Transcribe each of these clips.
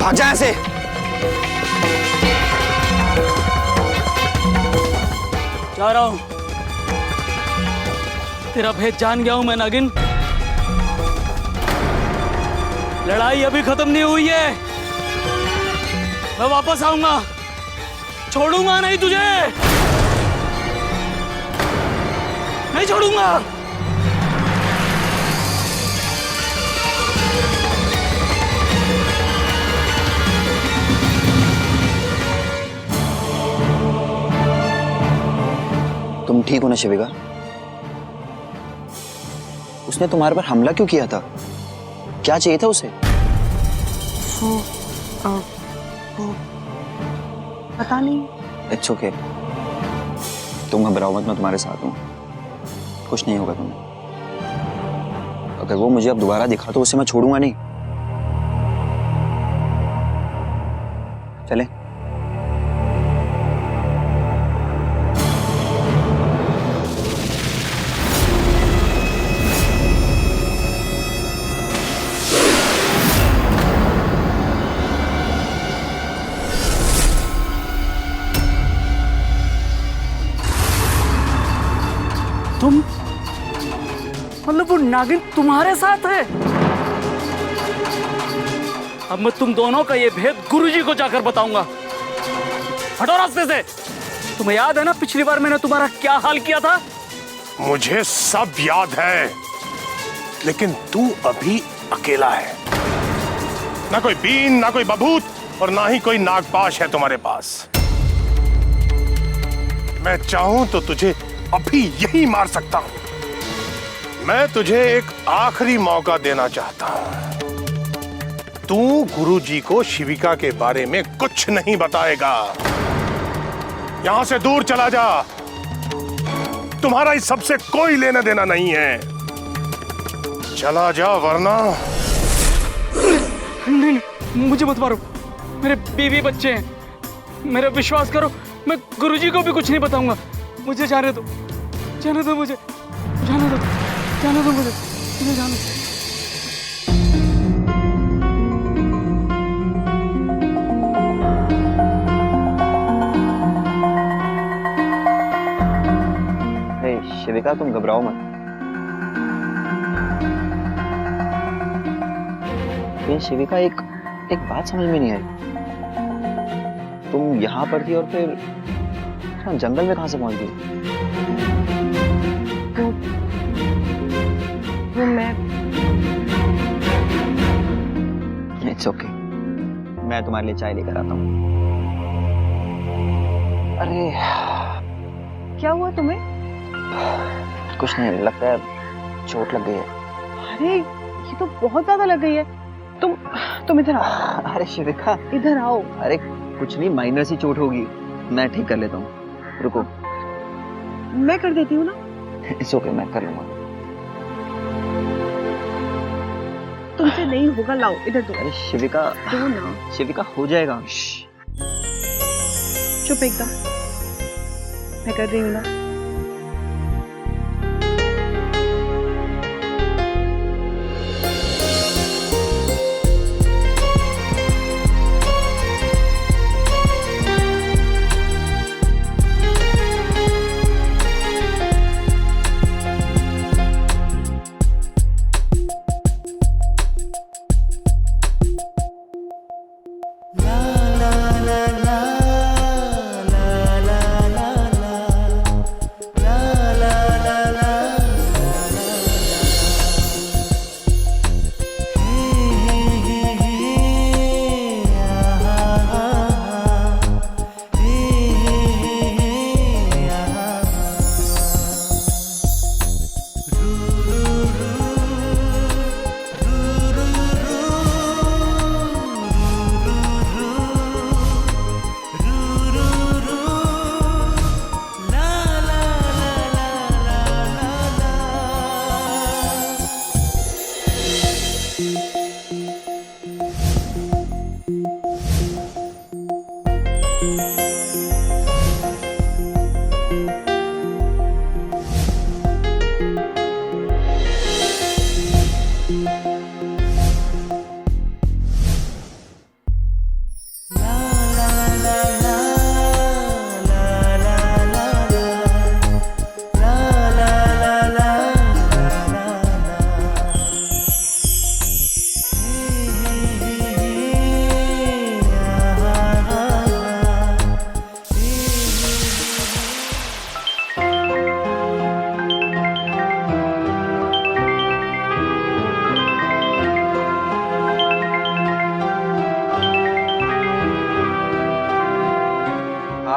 भाग जा ऐसे। जा रहा हूं, तेरा भेद जान गया हूं मैं नागिन। लड़ाई अभी खत्म नहीं हुई है, मैं वापस आऊंगा, छोड़ूंगा नहीं तुझे, नहीं छोड़ूंगा। तुम ठीक हो ना शिविका? उसने तुम्हारे पर हमला क्यों किया था? क्या चाहिए था उसे? वो पता नहीं। इट्स ओके, तुम घबराओ मत, मैं तुम्हारे साथ हूँ, कुछ नहीं होगा तुम्हें। अगर वो मुझे अब दोबारा दिखा तो उसे मैं छोड़ूंगा नहीं। चले। तुम मतलब वो नागिन तुम्हारे साथ है? अब मैं तुम दोनों का ये भेद गुरुजी को जाकर बताऊंगा। हटो रास्ते से। तुम्हें याद है ना पिछली बार मैंने तुम्हारा क्या हाल किया था? मुझे सब याद है, लेकिन तू अभी अकेला है। ना कोई बीन, ना कोई बभूत और ना ही कोई नागपाश है तुम्हारे पास। मैं चाहूं तो तुझे अभी यही मार सकता हूं। मैं तुझे एक आखिरी मौका देना चाहता हूं। तू गुरुजी को शिविका के बारे में कुछ नहीं बताएगा। यहां से दूर चला जा, तुम्हारा इस सबसे कोई लेना देना नहीं है। चला जा वरना। नहीं, मुझे मत मारो, मेरे बीवी बच्चे हैं, मेरा विश्वास करो, मैं गुरुजी को भी कुछ नहीं बताऊंगा। मुझे जाने दो, जाने दो, मुझे जाने दो, जाने दो, मुझे जाने दो। हे शिविका, तुम घबराओ मत। ये शिविका, एक बात समझ में नहीं आई। तुम यहाँ पर थी और फिर जंगल में कहां से पहुंच गई? वो मैं इट्स ओके, मैं तुम्हारे लिए चाय लेकर आता हूँ। अरे क्या हुआ तुम्हें? कुछ नहीं, लगता है चोट लग गई है। अरे ये तो बहुत ज्यादा लग गई है। तुम इधर आओ। अरे शिविका, इधर आओ। अरे कुछ नहीं, माइनर सी चोट होगी, मैं ठीक कर लेता हूँ, रुको। मैं कर देती हूँ ना। इट्स ओके, मैं कर लूंगा। तुमसे नहीं होगा, लाओ इधर दो। अरे शिविका, दो ना। शिविका हो जाएगा। चुप एकदम, मैं कर रही हूँ ना।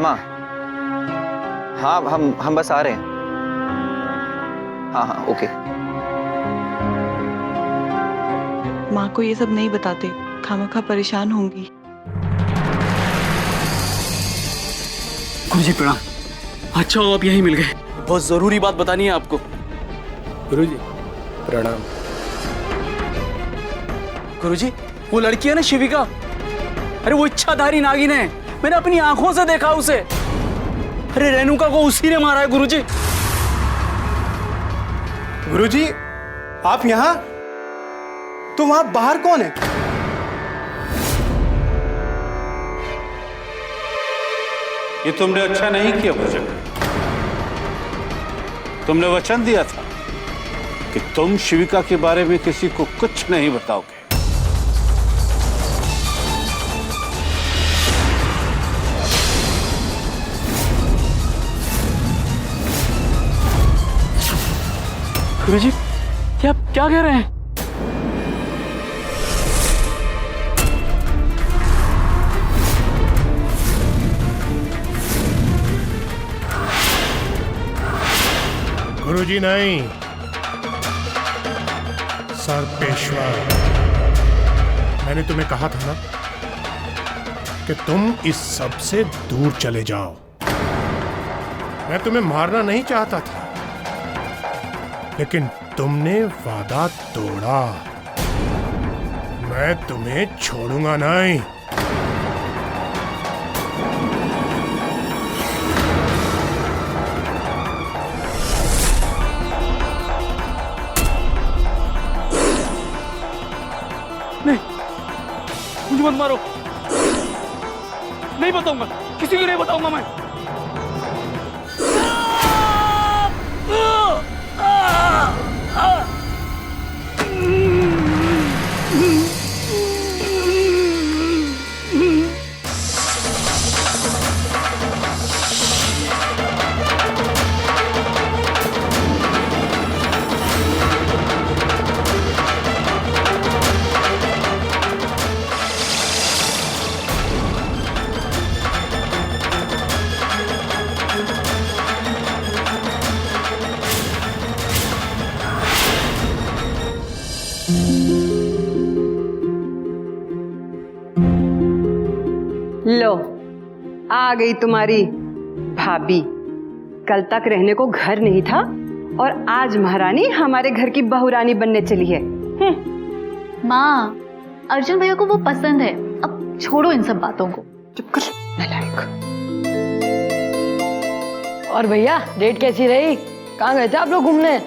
मामा, हाँ हम बस आ रहे हैं। हाँ हाँ ओके। माँ को ये सब नहीं बताते, खामखा परेशान होंगी। गुरुजी प्रणाम। अच्छा हो आप यहीं मिल गए, बहुत जरूरी बात बतानी है आपको। गुरुजी प्रणाम। गुरुजी वो लड़की है ना शिविका, अरे वो इच्छाधारी नागिन है, मैंने अपनी आंखों से देखा उसे। अरे रेणुका को उसी ने मारा है गुरुजी। गुरुजी आप यहाँ, तो वहां बाहर कौन है? ये तुमने अच्छा नहीं किया भुजंग। तुमने वचन दिया था कि तुम शिविका के बारे में किसी को कुछ नहीं बताओगे। गुरुजी ये आप क्या कह रहे हैं? गुरुजी नहीं, सर्पेश्वर। मैंने तुम्हें कहा था ना कि तुम इस सब से दूर चले जाओ। मैं तुम्हें मारना नहीं चाहता था, लेकिन तुमने वादा तोड़ा। मैं तुम्हें छोड़ूंगा नहीं। नहीं, मुझे मत मारो। नहीं बताऊंगा, किसी को नहीं बताऊंगा मैं। लो आ गई तुम्हारी भाभी। कल तक रहने को घर नहीं था और आज महारानी हमारे घर की बहुरानी बनने चली है। माँ, अर्जुन भैया को वो पसंद है, अब छोड़ो इन सब बातों को। चुप कर नालायक। और भैया डेट कैसी रही? कहाँ गए थे आप लोग घूमने?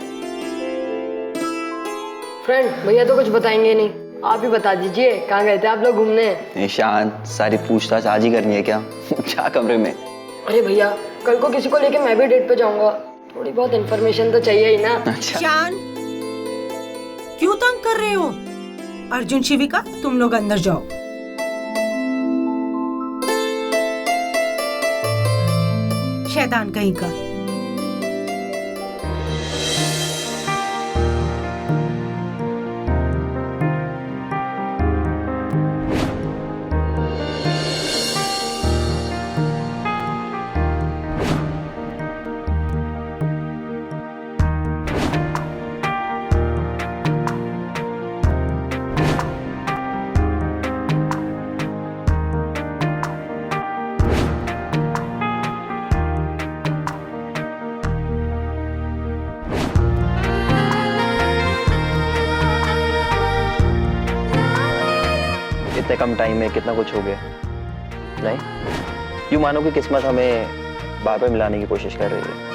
फ्रेंड भैया तो कुछ बताएंगे नहीं, आप ही बता दीजिए कहाँ गए थे आप लोग घूमने? शांत, सारी पूछताछ आज ही करनी है क्या? क्या कमरे में? अरे भैया कल को किसी को लेके मैं भी डेट पे जाऊंगा, थोड़ी बहुत इन्फॉर्मेशन तो चाहिए ही ना। अच्छा शान, क्यों तंग कर रहे हो? अर्जुन शिविका तुम लोग अंदर जाओ। शैतान कहीं का। इतने कम टाइम में कितना कुछ हो गया। नहीं यूं मानो कि किस्मत हमें बार बार मिलाने की कोशिश कर रही है।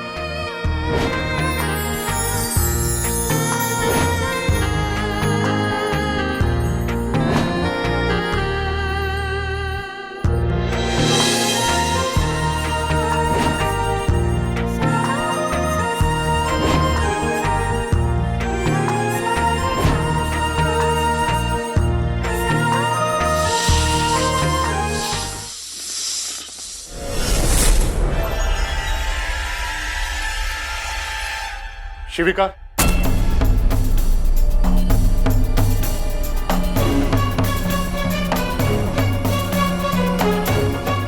शिविका,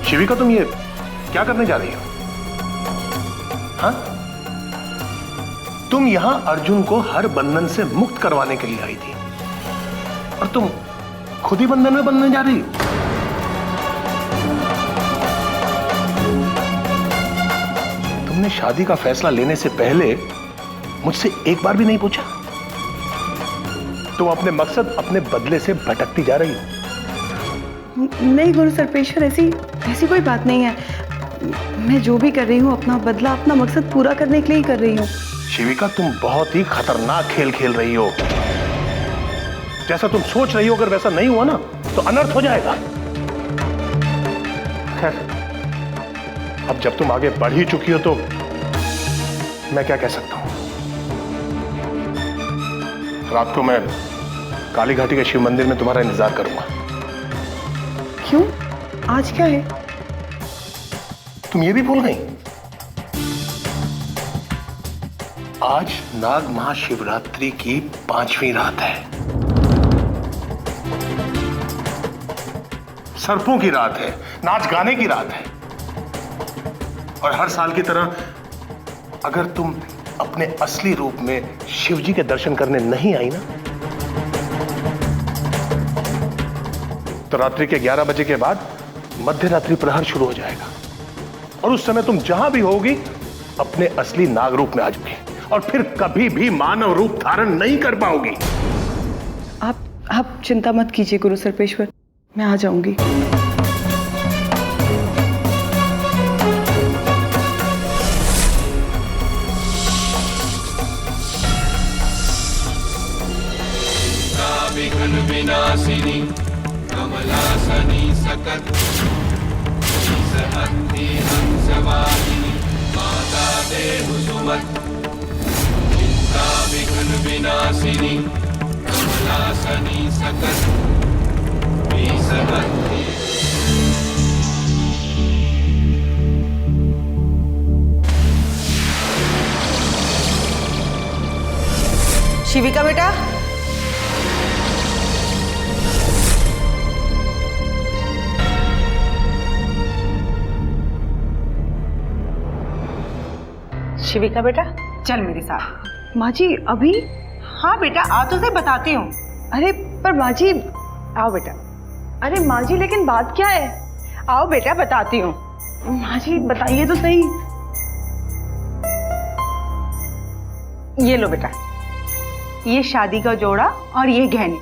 शिविका तुम ये क्या करने जा रही हो? हाँ? तुम यहां अर्जुन को हर बंधन से मुक्त करवाने के लिए आई थी और तुम खुद ही बंधन में बंधने जा रही हो। तुमने शादी का फैसला लेने से पहले मुझसे एक बार भी नहीं पूछा। तुम अपने मकसद, अपने बदले से भटकती जा रही हो। नहीं गुरु सर्पेश्वर, ऐसी कोई बात नहीं है। मैं जो भी कर रही हूँ अपना बदला, अपना मकसद पूरा करने के लिए ही कर रही हूँ। शिविका, तुम बहुत ही खतरनाक खेल खेल रही हो। जैसा तुम सोच रही हो अगर वैसा नहीं हुआ ना तो अनर्थ हो जाएगा। खैर, अब जब तुम आगे बढ़ ही चुकी हो तो मैं क्या कह सकता हूं। रात को मैं काली घाटी के शिव मंदिर में तुम्हारा इंतजार करूंगा। क्यों? आज क्या है? तुम ये भी भूल गई? आज नाग महाशिवरात्रि की 5वीं रात है। सर्पों की रात है, नाच गाने की रात है। और हर साल की तरह अगर तुम अपने असली रूप में शिव जी के दर्शन करने नहीं आई ना तो रात्रि के 11 बजे के बाद मध्य रात्रि प्रहर शुरू हो जाएगा और उस समय तुम जहां भी होगी अपने असली नाग रूप में आ जाओगी और फिर कभी भी मानव रूप धारण नहीं कर पाओगी। आप चिंता मत कीजिए गुरु सर्पेश्वर, मैं आ जाऊंगी। विनाशिनी कमलासनी सकत सहन्ति हंसवाहिनी माता देव सुमत चिंता विघ्न विनाशिनी कमलासनी सकत सहन्ति। शिविका बेटा, शिविका बेटा चल मेरे साथ। माँ जी अभी? हाँ बेटा आ तो से बताती हूँ। अरे पर माँ जी। आओ बेटा। अरे माँ जी लेकिन बात क्या है? आओ बेटा बताती हूँ। माँ जी बताइए तो सही। ये लो बेटा, ये शादी का जोड़ा और ये गहने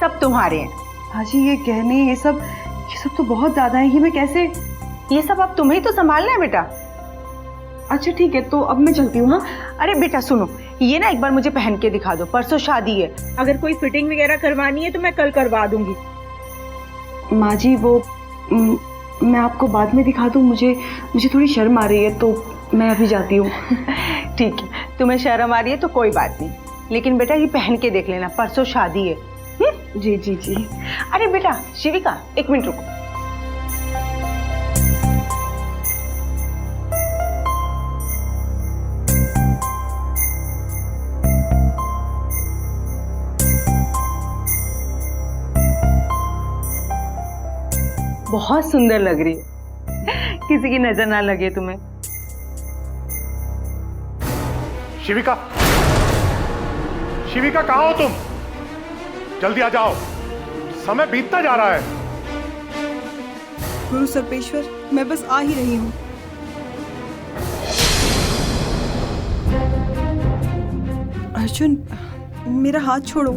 सब तुम्हारे हैं। माँ जी ये गहने ये सब तो बहुत ज्यादा है, ये मैं कैसे? ये सब अब तुम्हें ही तो संभालना है बेटा। अच्छा ठीक है, तो अब मैं चलती हूँ। हाँ अरे बेटा सुनो, ये ना एक बार मुझे पहन के दिखा दो, परसों शादी है। अगर कोई फिटिंग वगैरह करवानी है तो मैं कल करवा दूंगी। माँ जी वो मैं आपको बाद में दिखा दूँ, मुझे थोड़ी शर्म आ रही है तो मैं अभी जाती हूँ। ठीक है, तुम्हें शर्म आ रही है तो कोई बात नहीं, लेकिन बेटा ये पहन के देख लेना, परसों शादी है। जी जी जी। अरे बेटा शिविका एक मिनट रुको। बहुत सुंदर लग रही है, किसी की नजर ना लगे तुम्हें। शिविका, शिविका कहाँ हो तुम? जल्दी आ जाओ, समय बीतता जा रहा है। गुरु सर्पेश्वर मैं बस आ ही रही हूँ। अर्जुन मेरा हाथ छोड़ो।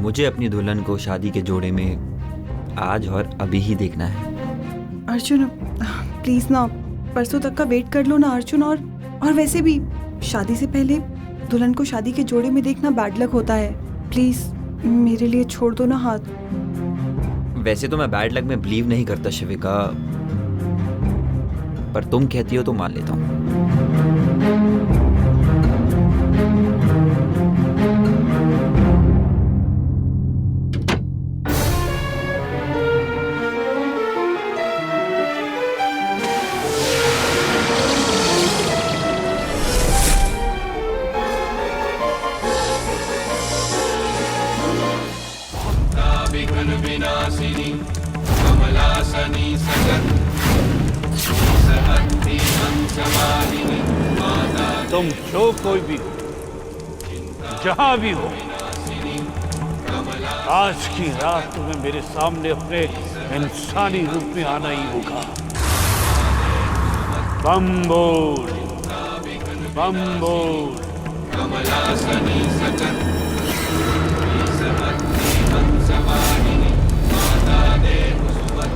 मुझे अपनी दुल्हन को शादी के जोड़े में आज और अभी ही देखना है। अर्जुन प्लीज ना, परसों तक का वेट कर लो ना अर्जुन। और वैसे भी शादी से पहले दुल्हन को शादी के जोड़े में देखना बैड लक होता है। प्लीज मेरे लिए छोड़ दो ना हाथ। वैसे तो मैं बैड लक में बिलीव नहीं करता शिविका, पर तुम कहती हो तो मान लेता हूँ। विनाशिनी कमलासनी सकत तुम जो कोई भी हो, जहां भी हो, आज की रात तुम्हें मेरे सामने अपने इंसानी रूप में आना ही होगा। बम बोल, बम बोल। कमलासनी सकत हंसवाहिनी माता देव सुमत।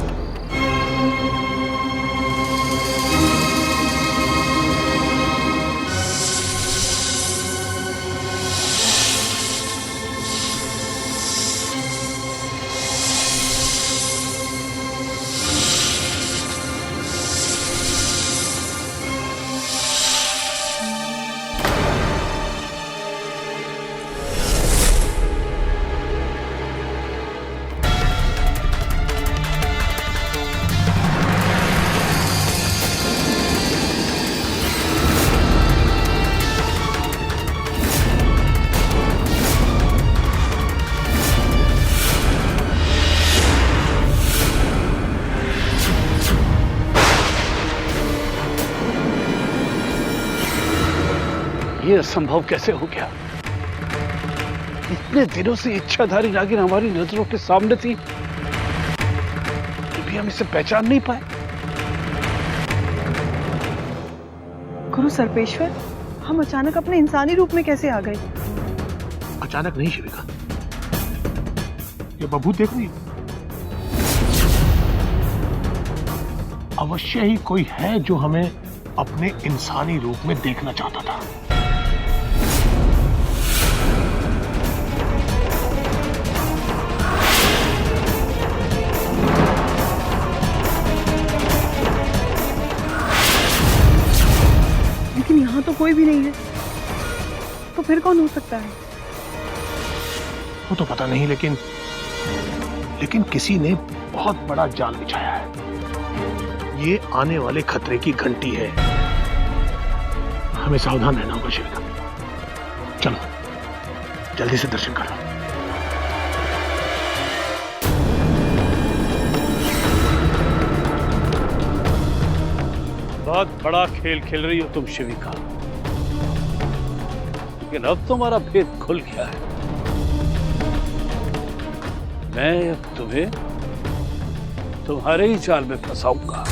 ये असंभव कैसे हो गया? इतने दिनों से इच्छाधारी नागिन हमारी नजरों के सामने थी, फिर भी हम इसे पहचान नहीं पाए। गुरु सर्पेश्वर, हम अचानक अपने इंसानी रूप में कैसे आ गए? अचानक नहीं शिविका, ये बबूत देख रही, अवश्य ही कोई है जो हमें अपने इंसानी रूप में देखना चाहता था। लेकिन यहाँ तो कोई भी नहीं है, तो फिर कौन हो सकता है? वो तो पता नहीं, लेकिन किसी ने बहुत बड़ा जाल बिछाया है। ये आने वाले खतरे की घंटी है। हमें सावधान रहना होगा शिविका। चलो जल्दी से दर्शन करो। बहुत बड़ा खेल खेल रही हो तुम शिविका, लेकिन अब तुम्हारा भेद खुल गया है। मैं अब तुम्हें तुम्हारे ही जाल में फंसाऊंगा।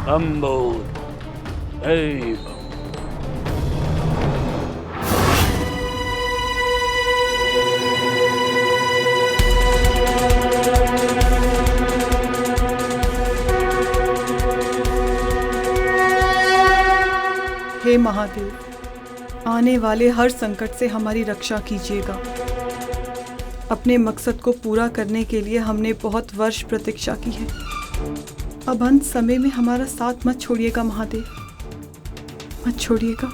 बम बोल, हे बम। हे महादेव, आने वाले हर संकट से हमारी रक्षा कीजिएगा। अपने मकसद को पूरा करने के लिए हमने बहुत वर्ष प्रतीक्षा की है। अब अंत समय में हमारा साथ मत छोड़िएगा महादेव, मत छोड़िएगा।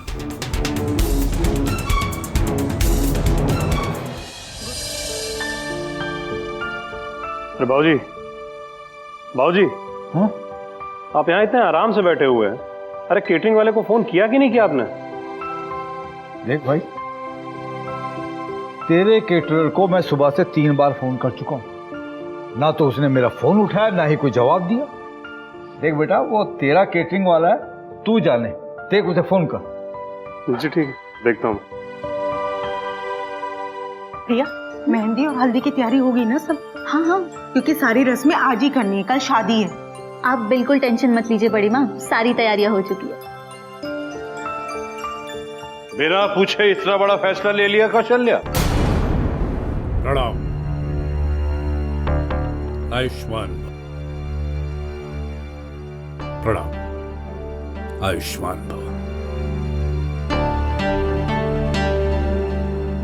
अरे बाबूजी, बाबूजी, हाँ? आप यहाँ इतने आराम से बैठे हुए हैं। अरे केटरिंग वाले को फोन किया कि नहीं किया आपने? देख भाई, तेरे केटरर को मैं सुबह से 3 बार फोन कर चुका हूं, ना तो उसने मेरा फोन उठाया ना ही कोई जवाब दिया। देख बेटा, वो तेरा केटरिंग वाला है, तू जाने, देख उसे फोन कर। जी ठीक है, देखता हूँ। प्रिया, मेहंदी और हल्दी की तैयारी हो गई ना सब? हाँ हाँ, क्योंकि सारी रस्में आज ही करनी है, कल शादी है। आप बिल्कुल टेंशन मत लीजिए बड़ी माँ, सारी तैयारियां हो चुकी है। बिना पूछे इतना बड़ा फैसला ले लिया कौशल्या? प्रणाम। आयुष्मान प्रणाम। आयुष्मान भव।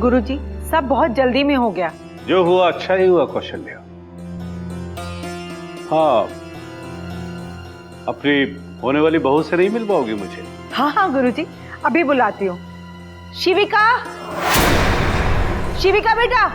गुरुजी, सब बहुत जल्दी में हो गया। जो हुआ अच्छा ही हुआ कौशल्या। हाँ, अपनी होने वाली बहू से नहीं मिल पाओगी मुझे? हाँ हाँ गुरुजी, अभी बुलाती हूँ। शिविका, शिविका बेटा।